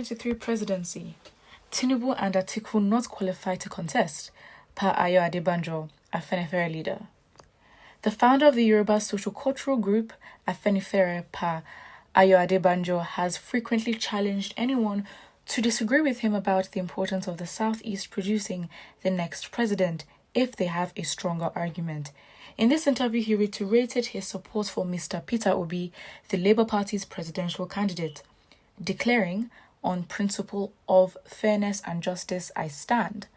2023 presidency, Tinubu and Atiku not qualified to contest, per Adebanjo, Afenifere leader. The founder of the Yoruba social cultural group, Afenifere, per Adebanjo, has frequently challenged anyone to disagree with him about the importance of the Southeast producing the next president if they have a stronger argument. In this interview, he reiterated his support for Mr. Peter Obi, the Labour Party's presidential candidate, declaring, "On principle of fairness and justice, I stand."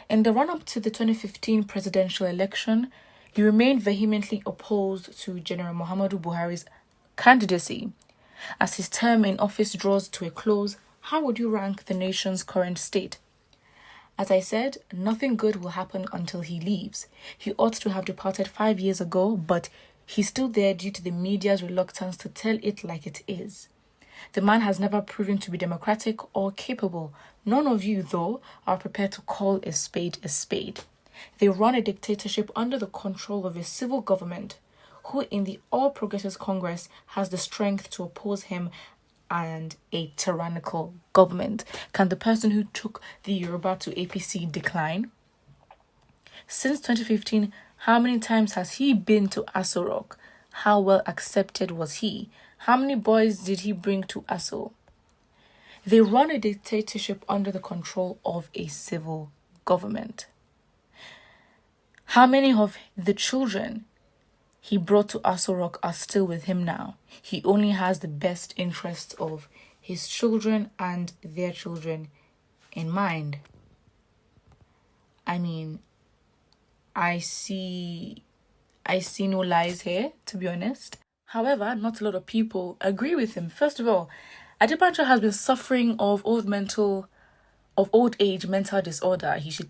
In the run-up to the 2015 presidential election, he remained vehemently opposed to General Muhammadu Buhari's candidacy. As his term in office draws to a close, how would you rank the nation's current state? As I said, nothing good will happen until he leaves. He ought to have departed 5 years ago, but he's still there due to the media's reluctance to tell it like it is. The man has never proven to be democratic or capable. None of you, though, are prepared to call a spade a spade. They run a dictatorship under the control of a civil government, who in the All Progressives Congress has the strength to oppose him, and a tyrannical government. Can the person who took the Yoruba to APC decline? Since 2015, how many times has he been to Aso Rock? How well accepted was he? How many boys did he bring to Aso? They run a dictatorship under the control of a civil government. How many of the children he brought to Aso Rock are still with him now? He only has the best interests of his children and their children in mind. I mean, I see no lies here, to be honest. However, not a lot of people agree with him. First of all, Adebanjo has been suffering of old age mental disorder. He should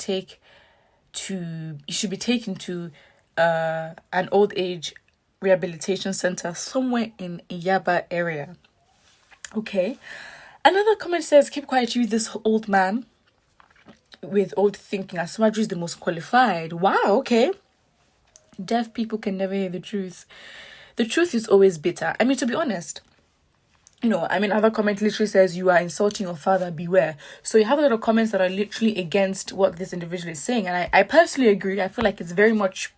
be taken to an old age rehabilitation center somewhere in Yaba area. Okay. Another comment says, "Keep quiet, you this old man with old thinking. Asmaju is the most qualified." Wow, okay. Deaf people can never hear the truth. The truth is always bitter. I mean, to be honest, another comment literally says, "You are insulting your father, beware." So you have a lot of comments that are literally against what this individual is saying. And I personally agree. I feel like it's very much,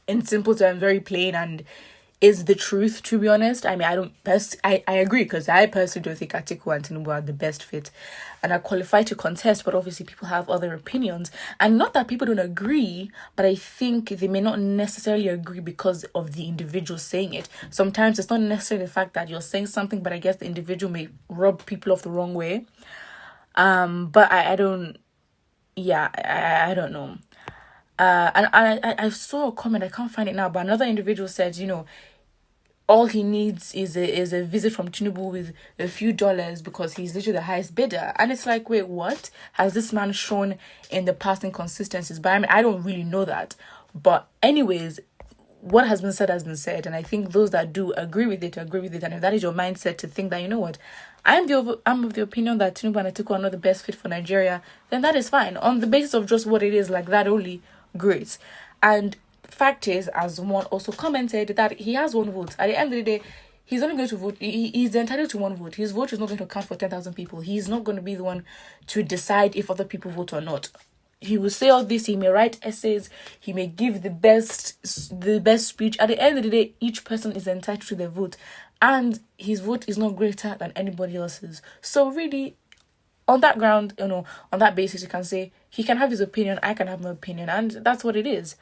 in simple terms, very plain and is the truth, to be honest. I mean, I agree, because I personally don't think Atiku and Tinubu are the best fit and are qualified to contest, but obviously people have other opinions. And not that people don't agree, but I think they may not necessarily agree because of the individual saying it. Sometimes it's not necessarily the fact that you're saying something, but I guess the individual may rub people off the wrong way. But I don't know. And I saw a comment, I can't find it now, but another individual said, all he needs is a visit from Tinubu with a few dollars because he's literally the highest bidder. And it's like, wait, what? Has this man shown in the past inconsistencies? But I mean, I don't really know that. But anyways, what has been said has been said. And I think those that do agree with it. And if that is your mindset to think that, you know what, I'm of the opinion that Tinubu and Atiku are not the best fit for Nigeria, then that is fine. On the basis of just what it is, like that only, great. And fact is, as one also commented, that he has one vote. At the end of the day, he's only going to vote. He's entitled to one vote. His vote is not going to count for 10,000 people. He's not going to be the one to decide if other people vote or not. He will say all this. He may write essays. He may give the best speech. At the end of the day, each person is entitled to their vote, and his vote is not greater than anybody else's. So really, on that ground, on that basis, you can say he can have his opinion, I can have my opinion, and that's what it is.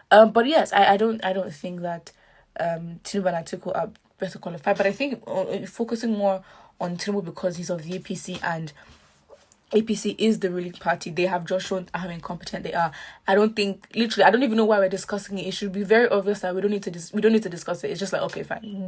But yes, I don't think that Tinubu and Atiku are better qualified. But I think focusing more on Tinubu because he's of the APC, and APC is the ruling party. They have just shown how incompetent they are. I don't even know why we're discussing it. It should be very obvious that we don't need to discuss it. It's just like, okay, fine.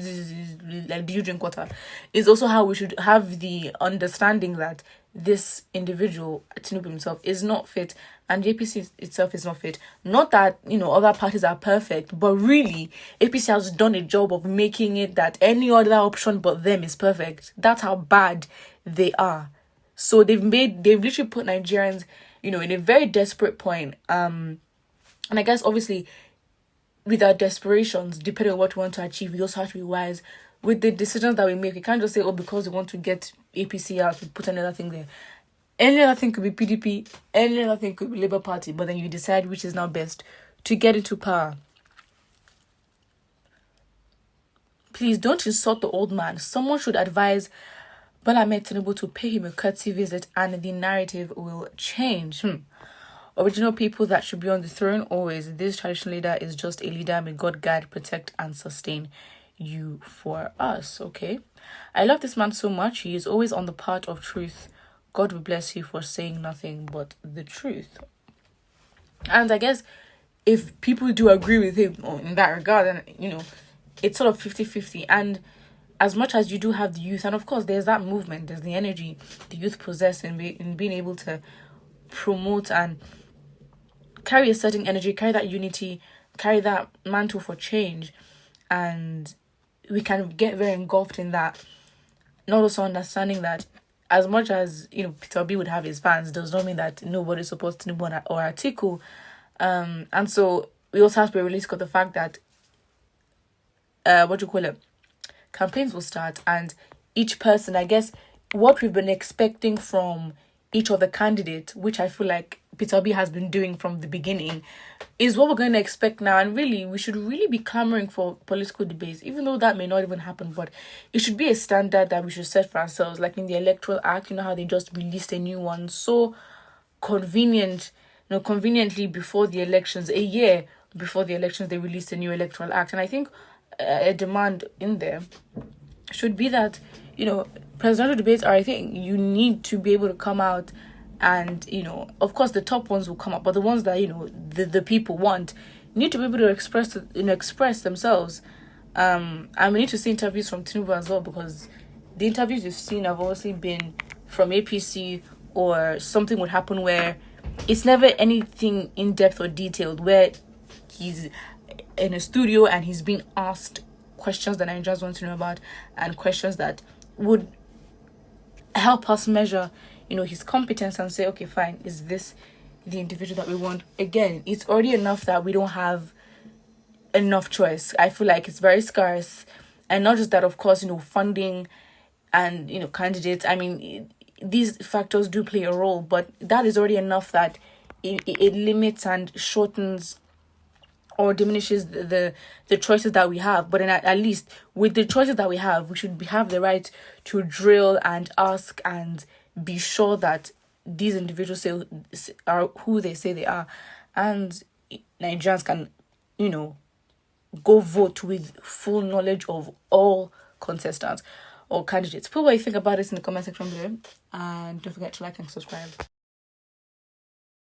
Like, do you drink water? It's also how we should have the understanding that this individual, Tinubu himself, is not fit, and the APC itself is not fit. Not that, other parties are perfect, but really, APC has done a job of making it that any other option but them is perfect. That's how bad they are. So they've literally put Nigerians, in a very desperate point. And I guess, obviously, with our desperations, depending on what we want to achieve, we also have to be wise with the decisions that we make, we can't just say, oh, because we want to get APC out, we put another thing there. Any other thing could be PDP, any other thing could be Labour Party, but then you decide which is now best to get into power. Please don't insult the old man. Someone should advise Bola Ahmed Tinubu to pay him a courtesy visit and the narrative will change. Original people that should be on the throne always. This traditional leader is just a leader. May God guide, protect and sustain you for us. Okay. I love this man so much. He is always on the path of truth. God will bless you for saying nothing but the truth. And I guess if people do agree with him in that regard, then, it's sort of 50-50. And as much as you do have the youth, and of course there's that movement, there's the energy the youth possess in being able to promote and carry a certain energy, carry that unity, carry that mantle for change. And we can get very engulfed in that, not also understanding that as much as, Peter Obi would have his fans, does not mean that nobody supports Tinubu or Atiku. And so we also have to be realistic of the fact that, campaigns will start, and each person, I guess, what we've been expecting from each of the candidates, which I feel like Peter Obi has been doing from the beginning, is what we're going to expect now. And really, we should really be clamoring for political debates, even though that may not even happen, but it should be a standard that we should set for ourselves. Like in the Electoral Act, how they just released a new one, so conveniently before the elections, a year before the elections, they released a new Electoral Act. And I think a demand in there should be that, presidential debates are a thing. You need to be able to come out and, of course the top ones will come up, but the ones that, the people want need to be able to express themselves. And we need to see interviews from Tinubu as well, because the interviews we've seen have obviously been from APC, or something would happen where it's never anything in depth or detailed, where he's in a studio and he's being asked questions that Nigerians want to know about, and questions that would help us measure, his competence and say, okay, fine, is this the individual that we want? Again, it's already enough that we don't have enough choice. I feel like it's very scarce. And not just that, of course, funding and, candidates. I mean, these factors do play a role, but that is already enough that it limits and shortens or diminishes the choices that we have. But at least with the choices that we have, we should have the right to drill and ask and be sure that these individuals are who they say they are. And Nigerians can, go vote with full knowledge of all contestants or candidates. Put what you think about this in the comment section below. And don't forget to like and subscribe.